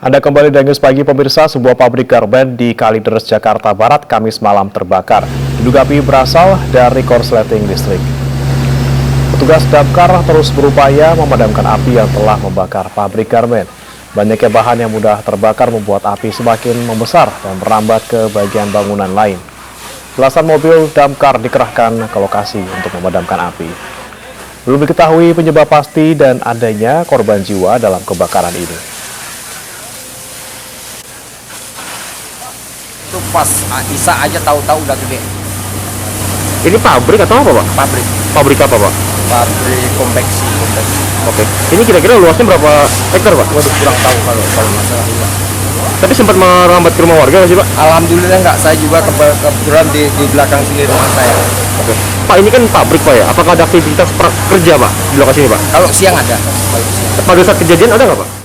Anda kembali di News Pagi pemirsa, sebuah pabrik garmen di Kalideres, Jakarta Barat, Kamis malam terbakar. Diduga api berasal dari korsleting listrik. Petugas damkar terus berupaya memadamkan api yang telah membakar pabrik garmen. Banyaknya bahan yang mudah terbakar membuat api semakin membesar dan merambat ke bagian bangunan lain. Belasan mobil damkar dikerahkan ke lokasi untuk memadamkan api. Belum diketahui penyebab pasti dan adanya korban jiwa dalam kebakaran ini. Itu pas Isa aja tahu-tahu udah gede. Ini pabrik atau apa, Pak? Pabrik. Pabrik apa, Pak? Pabrik konveksi. Oke. Ini kira-kira luasnya berapa hektar, Pak? Waduh, kurang tahu kalau masalah luas. Tapi sempat merambat ke rumah warga nggak sih, Pak? Alhamdulillah enggak, saya juga kebetulan di belakang sini rumah saya. Oke. Pak, ini kan pabrik, Pak ya? Apakah ada aktivitas kerja, Pak, di lokasi ini, Pak? Kalau siang ada. Kalau siang. Pada saat kejadian ada nggak, Pak?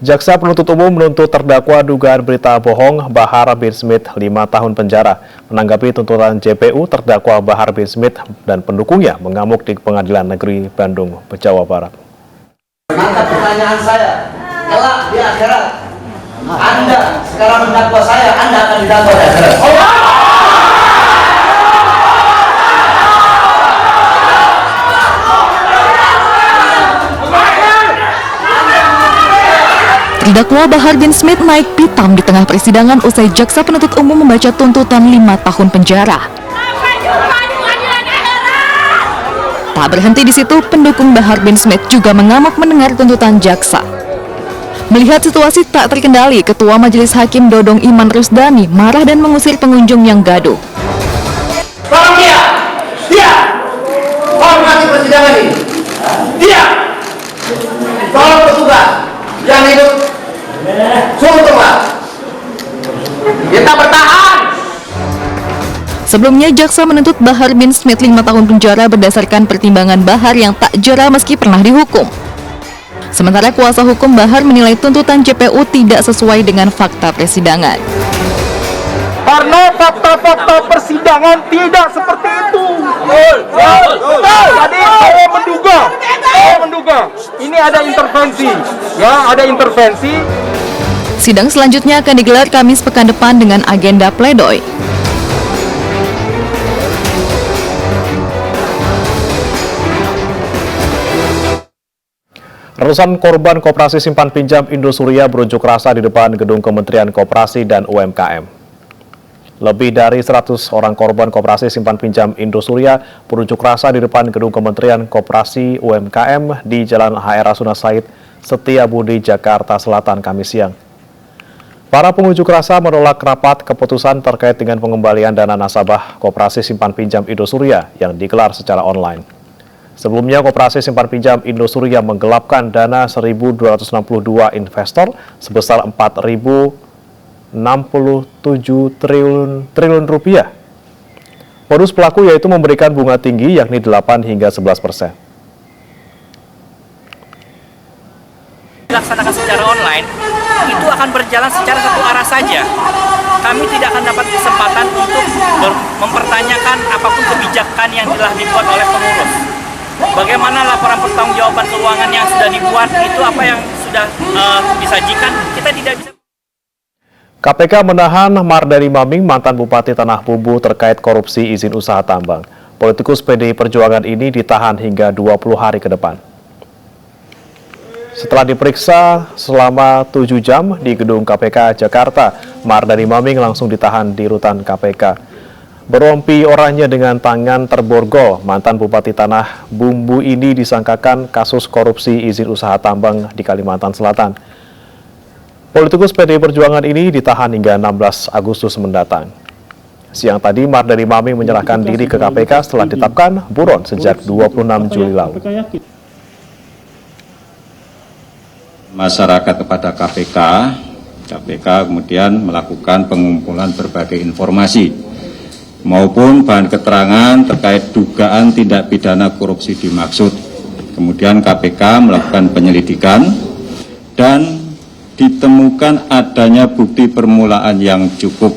Jaksa penuntut umum menuntut terdakwa dugaan berita bohong Bahar bin Smith 5 tahun penjara. Menanggapi tuntutan JPU, terdakwa Bahar bin Smith dan pendukungnya mengamuk di Pengadilan Negeri Bandung, Jawa Barat. Maka pertanyaan saya, kelak di akhirat, Anda sekarang mendakwa saya, Anda akan didakwa di akhirat. Terdakwa Bahar bin Smith naik pitam di tengah persidangan usai jaksa penuntut umum membaca tuntutan 5 tahun penjara. Tak berhenti di situ, pendukung Bahar bin Smith juga mengamuk mendengar tuntutan jaksa. Melihat situasi tak terkendali, Ketua Majelis Hakim Dodong Iman Rusdani marah dan mengusir pengunjung yang gaduh. Tolong dia, hormati persidangan ini. Dia, tolong petugas yang hidup, suruh keluar. Kita bertahan. Sebelumnya, jaksa menuntut Bahar bin Smith 5 tahun penjara berdasarkan pertimbangan Bahar yang tak jera meski pernah dihukum. Sementara kuasa hukum Bahar menilai tuntutan JPU tidak sesuai dengan fakta persidangan. Karena fakta-fakta persidangan tidak seperti itu. Jadi saya menduga ini ada intervensi, ya, ada intervensi. Sidang selanjutnya akan digelar Kamis pekan depan dengan agenda pledoi. Ratusan korban koperasi simpan pinjam Indosuria berunjuk rasa di depan gedung Kementerian Koperasi dan UMKM. Lebih dari 100 orang korban koperasi simpan pinjam Indosuria berunjuk rasa di depan gedung Kementerian Koperasi UMKM di Jalan HR Rasuna Said, Setiabudi, Jakarta Selatan, Kamis siang. Para pengunjuk rasa menolak rapat keputusan terkait dengan pengembalian dana nasabah koperasi simpan pinjam Indosuria yang digelar secara online. Sebelumnya, koperasi simpan pinjam Indosuria menggelapkan dana 1.262 investor sebesar 4.067 triliun rupiah. Modus pelaku yaitu memberikan bunga tinggi yakni 8 hingga 11%. Dilaksanakan secara online, itu akan berjalan secara satu arah saja. Kami tidak akan dapat kesempatan untuk mempertanyakan apapun kebijakan yang telah dibuat oleh pengurus. Bagaimana laporan pertanggungjawaban keuangan yang sudah dibuat, itu apa yang sudah disajikan, kita tidak bisa. KPK menahan Mardani Maming, mantan Bupati Tanah Bumbu terkait korupsi izin usaha tambang. Politikus PDI Perjuangan ini ditahan hingga 20 hari ke depan. Setelah diperiksa selama 7 jam di gedung KPK Jakarta, Mardani Maming langsung ditahan di rutan KPK. Berompi oranye dengan tangan terborgol, mantan Bupati Tanah Bumbu ini disangkakan kasus korupsi izin usaha tambang di Kalimantan Selatan. Politikus PDI Perjuangan ini ditahan hingga 16 Agustus mendatang. Siang tadi, Mardani Maming menyerahkan diri ke KPK setelah ditetapkan buron sejak 26 Juli lalu. Masyarakat kepada KPK kemudian melakukan pengumpulan berbagai informasi maupun bahan keterangan terkait dugaan tindak pidana korupsi dimaksud. Kemudian KPK melakukan penyelidikan dan ditemukan adanya bukti permulaan yang cukup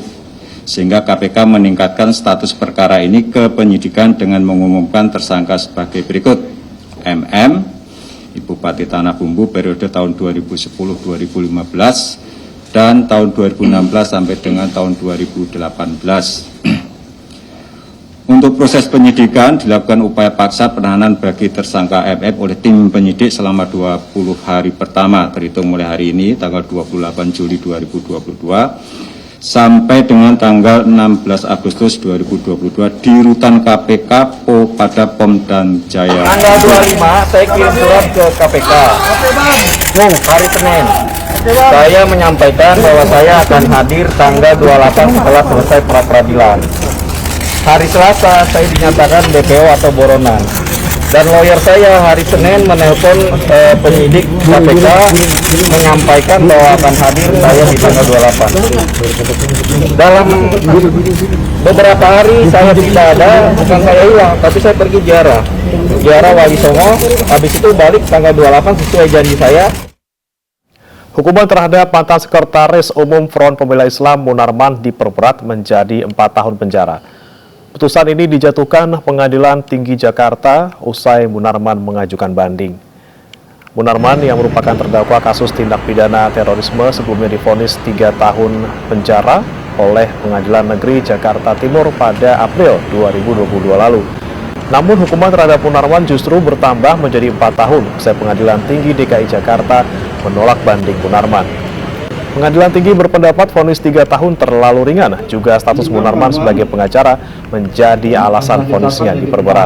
sehingga KPK meningkatkan status perkara ini ke penyidikan dengan mengumumkan tersangka sebagai berikut. MM Bupati Tanah Bumbu periode tahun 2010-2015 dan tahun 2016 sampai dengan tahun 2018. Untuk proses penyidikan dilakukan upaya paksa penahanan bagi tersangka MF oleh tim penyidik selama 20 hari pertama terhitung mulai hari ini tanggal 28 Juli 2022 sampai dengan tanggal 16 Agustus 2022 di rutan KPK pada Pom dan Jaya. Tanggal 25 saya kirim surat ke KPK. Hari Senin. Saya menyampaikan bahwa saya akan hadir tanggal 28 setelah selesai pra-peradilan. Hari Selasa saya dinyatakan DPO atau buronan. Dan lawyer saya hari Senin menelpon penyidik KPK menyampaikan bahwa akan hadir saya di tanggal 28. Dalam beberapa hari saya tidak ada, bukan saya hilang, tapi saya pergi ziarah Wali Songo. Habis itu balik tanggal 28 sesuai janji saya. Hukuman terhadap mantan Sekretaris Umum Front Pembela Islam Munarman diperberat menjadi 4 tahun penjara. Putusan ini dijatuhkan Pengadilan Tinggi Jakarta usai Munarman mengajukan banding. Munarman yang merupakan terdakwa kasus tindak pidana terorisme sebelumnya divonis 3 tahun penjara oleh Pengadilan Negeri Jakarta Timur pada April 2022 lalu. Namun hukuman terhadap Munarman justru bertambah menjadi 4 tahun usai Pengadilan Tinggi DKI Jakarta menolak banding Munarman. Pengadilan Tinggi berpendapat vonis 3 tahun terlalu ringan, juga status Munarman sebagai pengacara menjadi alasan vonisnya diperberat.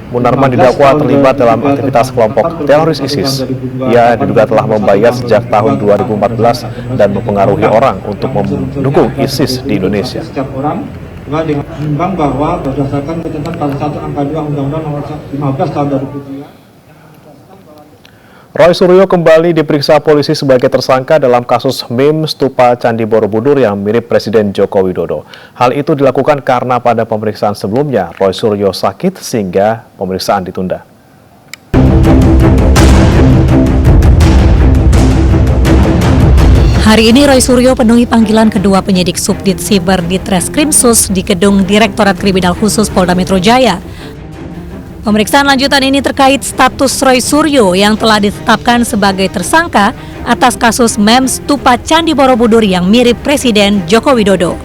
Munarman didakwa terlibat dalam aktivitas kelompok teroris ISIS. Ia diduga telah membayar sejak tahun 2014 dan mempengaruhi orang untuk mendukung ISIS di Indonesia. Setiap orang dengan menimbang bahwa berdasarkan ketentuan pasal 1 angka 2 Undang-Undang Nomor 15 Tahun 2003. Roy Suryo kembali diperiksa polisi sebagai tersangka dalam kasus meme stupa Candi Borobudur yang mirip Presiden Joko Widodo. Hal itu dilakukan karena pada pemeriksaan sebelumnya Roy Suryo sakit sehingga pemeriksaan ditunda. Hari ini Roy Suryo penuhi panggilan kedua penyidik Subdit Siber di Treskrimsus di Gedung Direktorat Kriminal Khusus Polda Metro Jaya. Pemeriksaan lanjutan ini terkait status Roy Suryo yang telah ditetapkan sebagai tersangka atas kasus meme stupa Candi Borobudur yang mirip Presiden Joko Widodo.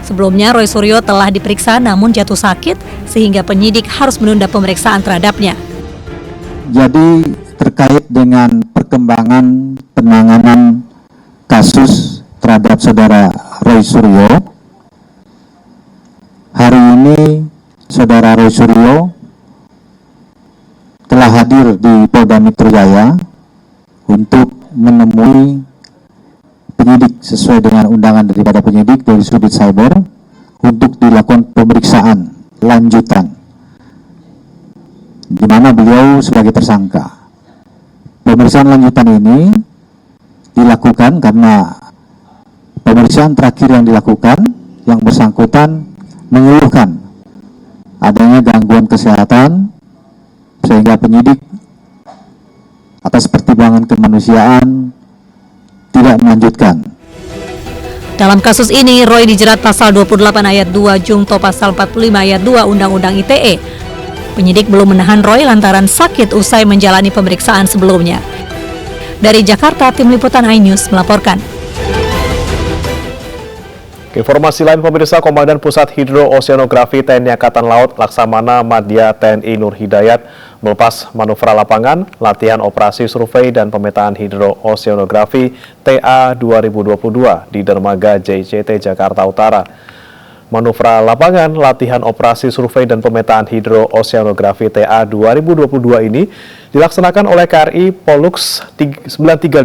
Sebelumnya Roy Suryo telah diperiksa namun jatuh sakit sehingga penyidik harus menunda pemeriksaan terhadapnya. Jadi terkait dengan perkembangan penanganan kasus terhadap saudara Roy Suryo, hari ini saudara Roy Suryo telah hadir di Polda Metro Jaya untuk menemui penyidik sesuai dengan undangan daripada penyidik dari Subdit Cyber untuk dilakukan pemeriksaan lanjutan, di mana beliau sebagai tersangka. Pemeriksaan lanjutan ini dilakukan karena pemeriksaan terakhir yang dilakukan yang bersangkutan mengeluhkan adanya gangguan kesehatan sehingga penyidik atas pertimbangan kemanusiaan tidak melanjutkan. Dalam kasus ini, Roy dijerat pasal 28 ayat 2 Jungto pasal 45 ayat 2 Undang-Undang ITE. Penyidik belum menahan Roy lantaran sakit usai menjalani pemeriksaan sebelumnya. Dari Jakarta, Tim Liputan iNews melaporkan. Informasi lain pemirsa, Komandan Pusat Hidrooceanografi TNI Angkatan Laut Laksamana Madya TNI Nur Hidayat melepas manuver lapangan, latihan operasi survei dan pemetaan hidrooceanografi TA 2022 di Dermaga JICT Jakarta Utara. Manuver lapangan, latihan operasi survei dan pemetaan hidrooceanografi TA 2022 ini dilaksanakan oleh KRI Pollux 935,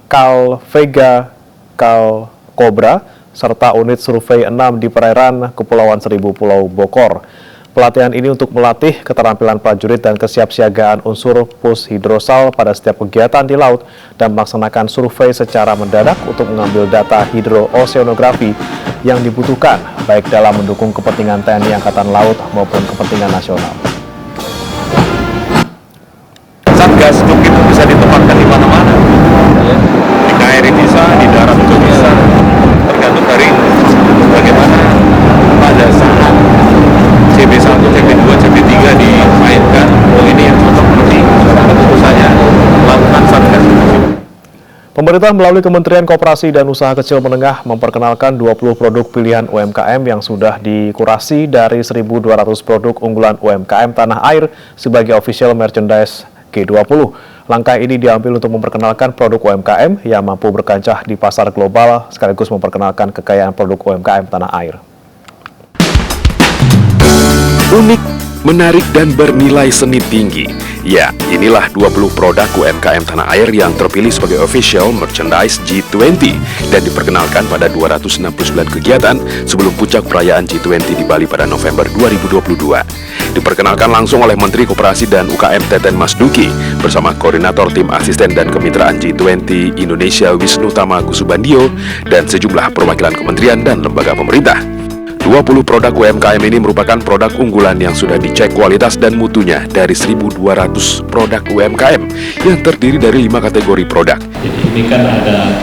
Kal Vega, Kal Cobra, serta unit survei 6 di perairan Kepulauan Seribu Pulau Bokor. Pelatihan ini untuk melatih keterampilan prajurit dan kesiapsiagaan unsur pus hidrosal pada setiap kegiatan di laut dan melaksanakan survei secara mendadak untuk mengambil data hidrooceanografi yang dibutuhkan, baik dalam mendukung kepentingan TNI Angkatan Laut maupun kepentingan nasional. Satgas itu bisa ditempatkan di mana-mana, ya. Di KRI bisa, di darat juga bisa, tergantung dari bagaimana pada saat CB1, CB2, CB3 dimainkan. Oh, ini yang cocok nanti Pemerintah melalui Kementerian Koperasi dan Usaha Kecil Menengah memperkenalkan 20 produk pilihan UMKM yang sudah dikurasi dari 1.200 produk unggulan UMKM tanah air sebagai official merchandise G20. Langkah ini diambil untuk memperkenalkan produk UMKM yang mampu berkancah di pasar global sekaligus memperkenalkan kekayaan produk UMKM tanah air. Unik, menarik dan bernilai seni tinggi. Ya, inilah 20 produk UMKM tanah air yang terpilih sebagai official merchandise G20 dan diperkenalkan pada 269 kegiatan sebelum puncak perayaan G20 di Bali pada November 2022. Diperkenalkan langsung oleh Menteri Koperasi dan UKM Teten Mas Duki bersama Koordinator Tim Asisten dan Kemitraan G20 Indonesia Wisnu Tama Gusubandio dan sejumlah perwakilan kementerian dan lembaga pemerintah. 20 produk UMKM ini merupakan produk unggulan yang sudah dicek kualitas dan mutunya dari 1.200 produk UMKM yang terdiri dari 5 kategori produk. Jadi ini kan ada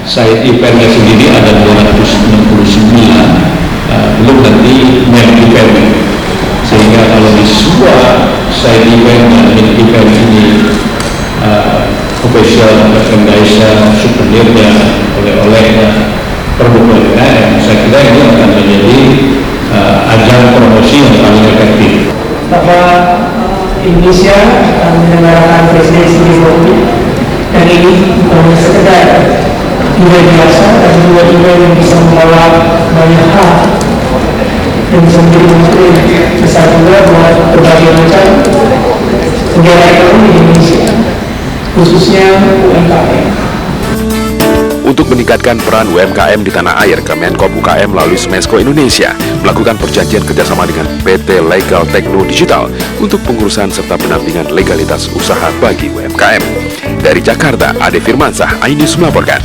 side eventnya sendiri ada 269, belum nanti main event. Sehingga kalau di semua side event dan main event ini official merchandise souvenirnya, oleh-olehnya, produk UMKM, saya kira ini akan menjadi ajang promosi yang paling efektif. Bahwa Indonesia menyelenggarakan presidensi G20 dan ini bukan sekedar event biasa, tapi juga event yang bisa membawa banyak hal dan bisa menjadi menteri besar juga buat berbagai macam negara ekonomi di Indonesia, khususnya UMKM. Untuk meningkatkan peran UMKM di tanah air, Kemenkop UKM melalui Smesco Indonesia melakukan perjanjian kerjasama dengan PT Legal Tekno Digital untuk pengurusan serta pendampingan legalitas usaha bagi UMKM. Dari Jakarta, Ade Firmansyah, iNews melaporkan.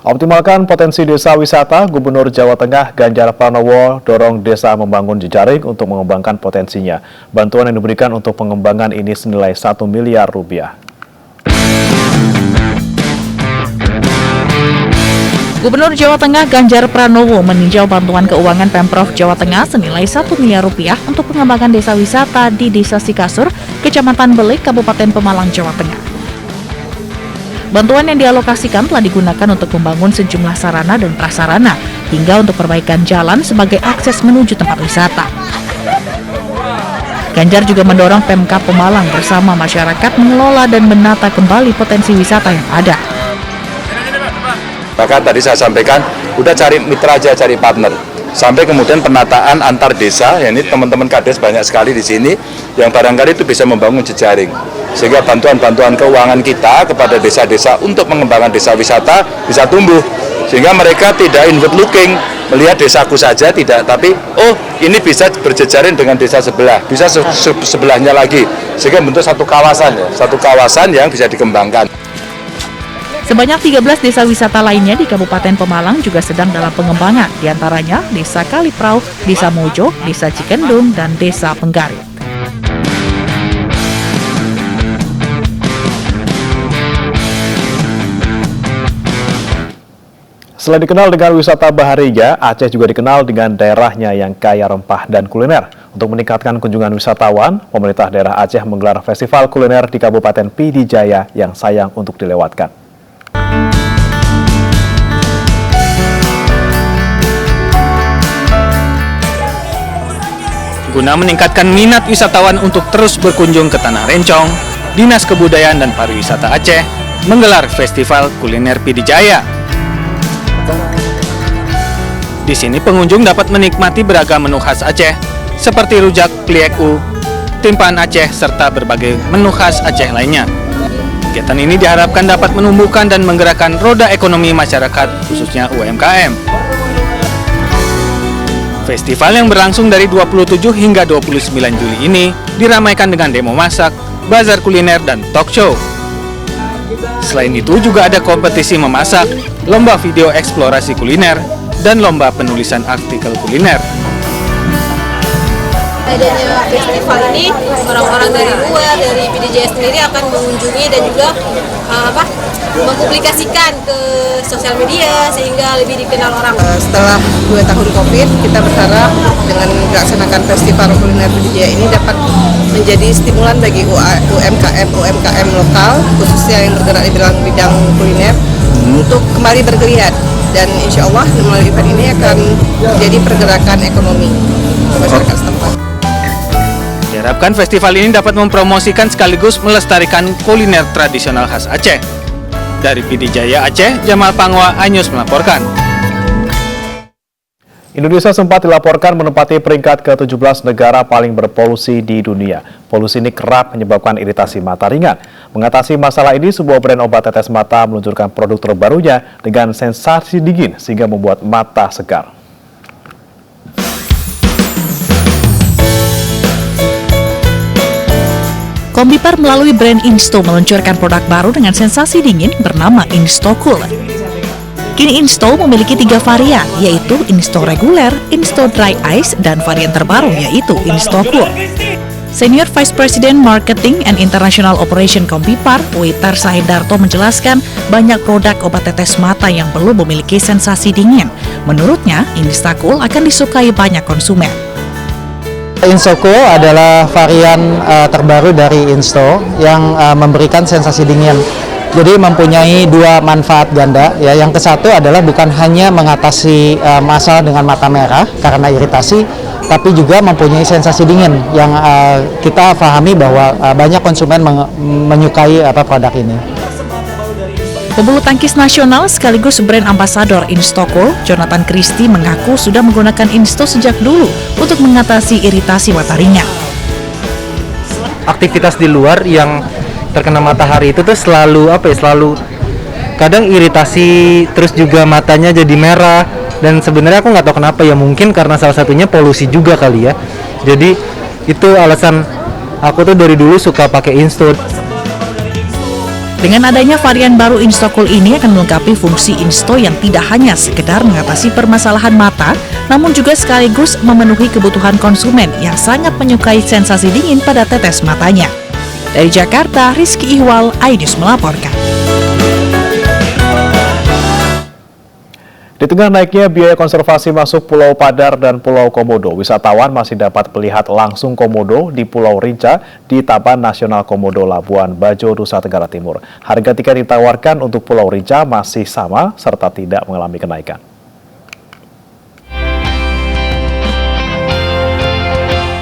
Optimalkan potensi desa wisata, Gubernur Jawa Tengah Ganjar Pranowo dorong desa membangun jejaring untuk mengembangkan potensinya. Bantuan yang diberikan untuk pengembangan ini senilai 1 miliar rupiah. Gubernur Jawa Tengah Ganjar Pranowo meninjau bantuan keuangan Pemprov Jawa Tengah senilai 1 miliar rupiah untuk pengembangan desa wisata di Desa Sikasur, Kecamatan Belik, Kabupaten Pemalang, Jawa Tengah. Bantuan yang dialokasikan telah digunakan untuk membangun sejumlah sarana dan prasarana, hingga untuk perbaikan jalan sebagai akses menuju tempat wisata. Ganjar juga mendorong Pemkab Pemalang bersama masyarakat mengelola dan menata kembali potensi wisata yang ada. Bahkan tadi saya sampaikan, udah cari mitra aja, cari partner. Sampai kemudian penataan antar desa, ya ini teman-teman Kades banyak sekali di sini, yang barangkali itu bisa membangun jejaring. Sehingga bantuan-bantuan keuangan kita kepada desa-desa untuk mengembangkan desa wisata bisa tumbuh. Sehingga mereka tidak inward looking, melihat desaku saja tidak, tapi oh ini bisa berjejaring dengan desa sebelah, bisa sebelahnya lagi. Sehingga bentuk satu kawasan ya, satu kawasan yang bisa dikembangkan. Sebanyak 13 desa wisata lainnya di Kabupaten Pemalang juga sedang dalam pengembangan, diantaranya Desa Kaliprau, Desa Mojo, Desa Cikendung, dan Desa Penggarit. Selain dikenal dengan wisata baharinya, Aceh juga dikenal dengan daerahnya yang kaya rempah dan kuliner. Untuk meningkatkan kunjungan wisatawan, pemerintah daerah Aceh menggelar festival kuliner di Kabupaten Pidi Jaya yang sayang untuk dilewatkan. Guna meningkatkan minat wisatawan untuk terus berkunjung ke Tanah Rencong, Dinas Kebudayaan dan Pariwisata Aceh menggelar Festival Kuliner Pidi Jaya. Di sini pengunjung dapat menikmati beragam menu khas Aceh seperti rujak klieku, timpaan Aceh, serta berbagai menu khas Aceh lainnya. Kegiatan ini diharapkan dapat menumbuhkan dan menggerakkan roda ekonomi masyarakat, khususnya UMKM. Festival yang berlangsung dari 27 hingga 29 Juli ini diramaikan dengan demo masak, bazar kuliner, dan talk show. Selain itu juga ada kompetisi memasak, lomba video eksplorasi kuliner, dan lomba penulisan artikel kuliner. Adanya festival ini, orang-orang dari luar, dari Pidi Jaya sendiri akan mengunjungi dan juga mempublikasikan ke sosial media sehingga lebih dikenal orang. Setelah 2 tahun COVID, kita berharap dengan melaksanakan festival kuliner Pidi Jaya ini dapat menjadi stimulan bagi UMKM lokal, khususnya yang bergerak di bidang kuliner, untuk kembali bergeliat. Dan insya Allah melalui event ini akan menjadi pergerakan ekonomi masyarakat setempat. Diharapkan festival ini dapat mempromosikan sekaligus melestarikan kuliner tradisional khas Aceh. Dari PD Jaya Aceh, Jamal Pangwa, iNews melaporkan. Indonesia sempat dilaporkan menempati peringkat ke-17 negara paling berpolusi di dunia. Polusi ini kerap menyebabkan iritasi mata ringan. Mengatasi masalah ini, sebuah brand obat tetes mata meluncurkan produk terbarunya dengan sensasi dingin sehingga membuat mata segar. Kombipar melalui brand Insto meluncurkan produk baru dengan sensasi dingin bernama Insto Cool. Kini Insto memiliki 3 varian, yaitu Insto Reguler, Insto Dry Ice, dan varian terbaru yaitu Insto Cool. Senior Vice President Marketing and International Operation Kombipar, Witar Sahidarto menjelaskan banyak produk obat tetes mata yang belum memiliki sensasi dingin. Menurutnya, Insto Cool akan disukai banyak konsumen. Insto Cool adalah varian terbaru dari Insto yang memberikan sensasi dingin. Jadi mempunyai 2 manfaat ganda. Ya, yang ke-1 adalah bukan hanya mengatasi masalah dengan mata merah karena iritasi, tapi juga mempunyai sensasi dingin yang kita pahami bahwa banyak konsumen menyukai produk ini. Pebulu tangkis nasional sekaligus brand ambasador Insto Cool, Jonathan Christie mengaku sudah menggunakan Insto sejak dulu untuk mengatasi iritasi mata ringan. Aktivitas di luar yang terkena matahari itu tuh selalu kadang iritasi, terus juga matanya jadi merah, dan sebenarnya aku nggak tahu kenapa, ya mungkin karena salah satunya polusi juga kali ya. Jadi itu alasan aku tuh dari dulu suka pakai Insto. Dengan adanya varian baru Insto Cool ini akan melengkapi fungsi Insto yang tidak hanya sekedar mengatasi permasalahan mata, namun juga sekaligus memenuhi kebutuhan konsumen yang sangat menyukai sensasi dingin pada tetes matanya. Dari Jakarta, Rizky Ihwal, iNews melaporkan. Di tengah naiknya biaya konservasi masuk Pulau Padar dan Pulau Komodo, wisatawan masih dapat melihat langsung komodo di Pulau Rinca di Taman Nasional Komodo Labuan Bajo, Nusa Tenggara Timur. Harga tiket ditawarkan untuk Pulau Rinca masih sama serta tidak mengalami kenaikan.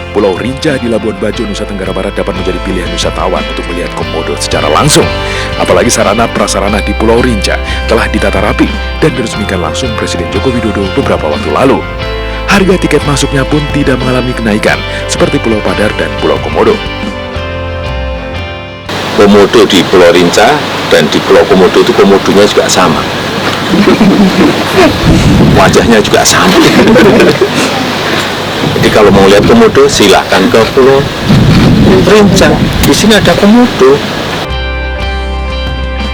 Pulau Rinca di Labuan Bajo, Nusa Tenggara Barat dapat menjadi pilihan wisatawan untuk melihat komodo secara langsung. Apalagi sarana prasarana di Pulau Rinca telah ditata rapi dan diresmikan langsung Presiden Joko Widodo beberapa waktu lalu. Harga tiket masuknya pun tidak mengalami kenaikan seperti Pulau Padar dan Pulau Komodo. Komodo di Pulau Rinca dan di Pulau Komodo itu komodonya juga sama. Wajahnya juga sama. Jadi kalau mau lihat komodo silahkan ke Pulau Rinca. Di sini ada komodo.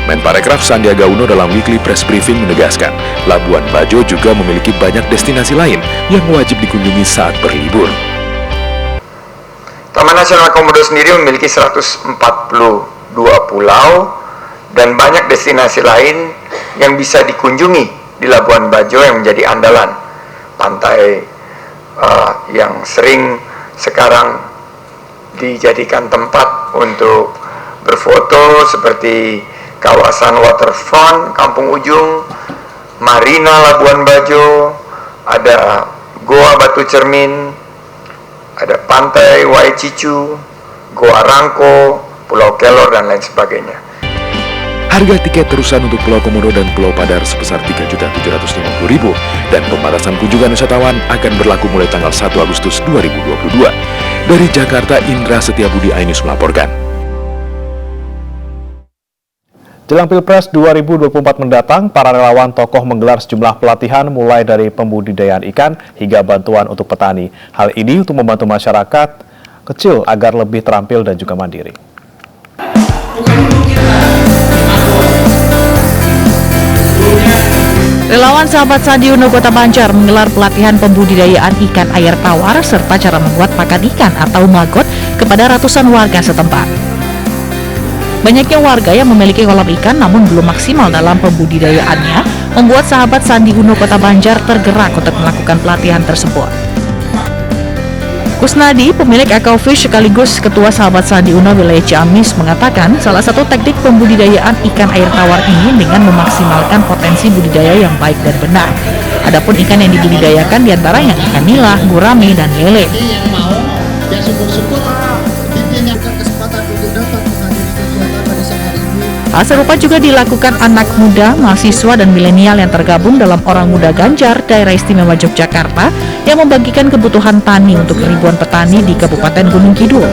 Menparekraf Sandiaga Uno dalam weekly press briefing menegaskan, Labuan Bajo juga memiliki banyak destinasi lain yang wajib dikunjungi saat berlibur. Taman Nasional Komodo sendiri memiliki 142 pulau dan banyak destinasi lain yang bisa dikunjungi di Labuan Bajo yang menjadi andalan. Pantai yang sering sekarang dijadikan tempat untuk berfoto seperti kawasan waterfront Kampung Ujung, Marina Labuan Bajo, ada Goa Batu Cermin, ada Pantai Waicicu, Goa Rangko, Pulau Kelor, dan lain sebagainya. Harga tiket terusan untuk Pulau Komodo dan Pulau Padar sebesar Rp3.750.000 dan pembatasan kunjungan wisatawan akan berlaku mulai tanggal 1 Agustus 2022. Dari Jakarta, Indra Setiabudi, iNews melaporkan. Jelang Pilpres 2024 mendatang, para relawan tokoh menggelar sejumlah pelatihan mulai dari pembudidayaan ikan hingga bantuan untuk petani. Hal ini untuk membantu masyarakat kecil agar lebih terampil dan juga mandiri. Relawan Sahabat Sandi Uno Kota Banjar menggelar pelatihan pembudidayaan ikan air tawar serta cara membuat pakan ikan atau magot kepada ratusan warga setempat. Banyaknya warga yang memiliki kolam ikan namun belum maksimal dalam pembudidayaannya membuat Sahabat Sandi Uno Kota Banjar tergerak untuk melakukan pelatihan tersebut. Kusnadi, pemilik Aquafish sekaligus Ketua Sahabat Sandi Uno wilayah Ciamis, mengatakan salah satu teknik pembudidayaan ikan air tawar ini dengan memaksimalkan potensi budidaya yang baik dan benar. Adapun ikan yang dibudidayakan diantaranya ikan nila, gurame, dan lele. Hal serupa juga dilakukan anak muda, mahasiswa, dan milenial yang tergabung dalam Orang Muda Ganjar, Daerah Istimewa Yogyakarta, yang membagikan kebutuhan tani untuk ribuan petani di Kabupaten Gunung Kidul.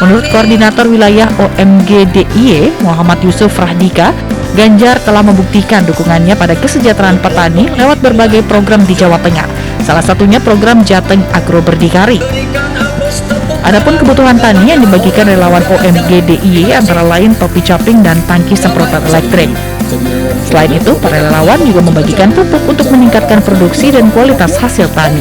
Menurut Koordinator Wilayah OMG DIY, Muhammad Yusuf Rahdika, Ganjar telah membuktikan dukungannya pada kesejahteraan petani lewat berbagai program di Jawa Tengah, salah satunya program Jateng Agro Berdikari. Adapun kebutuhan tani yang dibagikan relawan OMG DIY antara lain topi caping dan tangki semprotan elektrik. Selain itu, para relawan juga membagikan pupuk untuk meningkatkan produksi dan kualitas hasil tani.